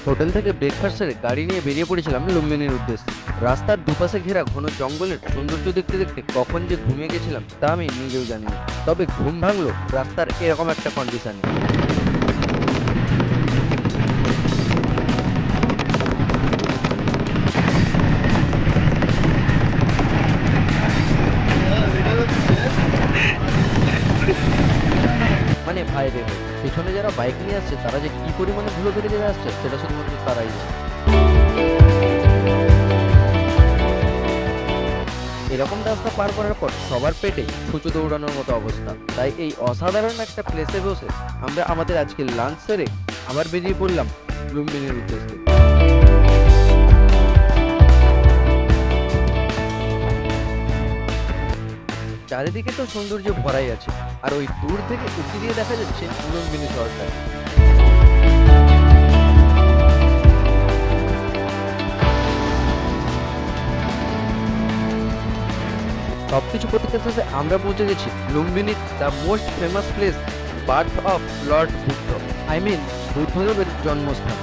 Hotel থেকে breakfast সেরে গাড়ি নিয়ে বেরিয়ে পড়েছিলাম লুম্বিনীর উদ্দেশ্যে। রাস্তার দুপাশে ঘেরা ঘন জঙ্গলের সৌন্দর্য দেখতে দেখতে কখন যে ঘুমিয়ে গেছিলাম তা আমি নিজেও জানি না। তবে ঘুম ভাঙলো রাস্তার এরকম একটা কন্ডিশনে। মানে ভাই রে ভাই, পেছনে যারা বাইক নিয়ে আসছে তারা যে কি পরিমাণে ধুলো বেড়ে যেতে আসছে সেটা শুধুমাত্র তারাই জানে। এরকম রাস্তা পার করার পর সবার পেটে ছুঁচো দৌড়ানোর মতো অবস্থা। তাই এই অসাধারণ একটা প্লেসে বসে আমরা আমাদের আজকে লাঞ্চ সেরে আবার বেরিয়ে পড়লাম লুম্বিনীর উদ্দেশ্যে। চারিদিকে তো সৌন্দর্য ভরাই আছে, আর ওই দূর থেকে উঁকি দিয়ে দেখা যাচ্ছে লুম্বিনী শহরটা। সবকিছু প্রতীকের সাথে আমরা পৌঁছে গেছি Lumbini, the most famous place, birth of lord Buddha, I mean বুদ্ধদেবের জন্মস্থান।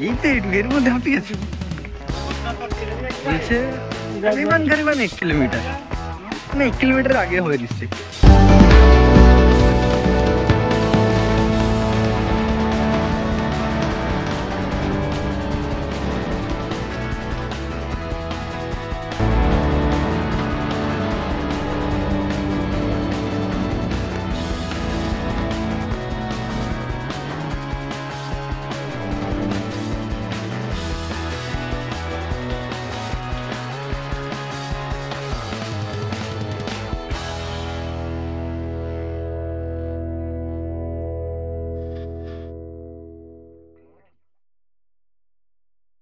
এই তো এর মধ্যে হাঁপিয়ে আছি। বলছে গারিবান 1 কিলোমিটার, মানে 1 কিলোমিটার আগে হয়ে দিচ্ছে।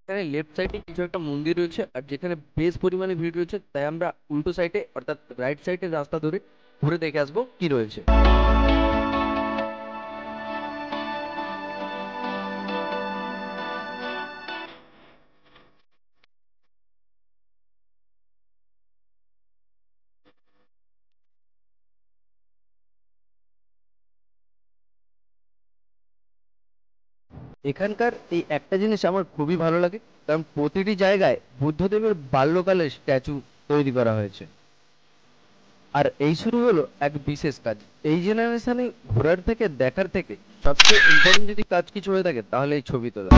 এখানে লেফট সাইডে কিছু একটা মন্দির রয়েছে, আর যেখানে বেশ পরিমাণে ভিড় রয়েছে, তাই আমরা উল্টো সাইডে অর্থাৎ রাইট সাইডের রাস্তা ধরে ঘুরে দেখে আসবো কি রয়েছে। এখানকার এই একটা জিনিস আমার খুবই ভালো লাগে, কারণ প্রতিটি জায়গায় বুদ্ধদেবের বাল্যকালের স্ট্যাচু তৈরি করা হয়েছে। আর এই শুরু হলো এক বিশেষ কাজ। এই জেনারেশনে ঘোরার থেকে দেখার থেকে সবচেয়ে ইম্পর্টেন্ট যদি কাজ কিছু হয়ে থাকে তাহলে এই ছবি তোলা।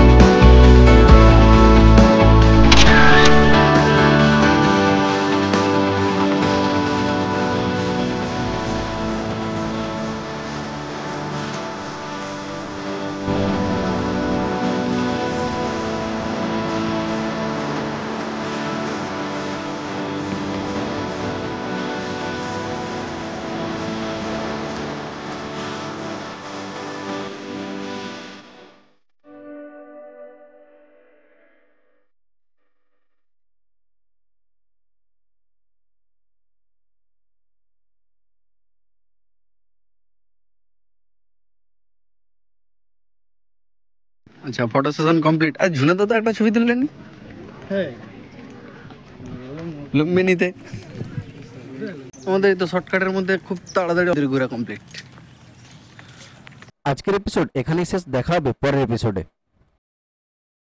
আচ্ছা, ফটো সেশন কমপ্লিট। আর ঝুনা দাদা একটা ছবি তুললেন লুম্বিনীতে। আমাদের এই তো শর্টকাটের মধ্যে খুব তাড়াতাড়ি ঘোরা কমপ্লিট। আজকের এপিসোড এখানেই শেষ, দেখা হবে পরের এপিসোডে।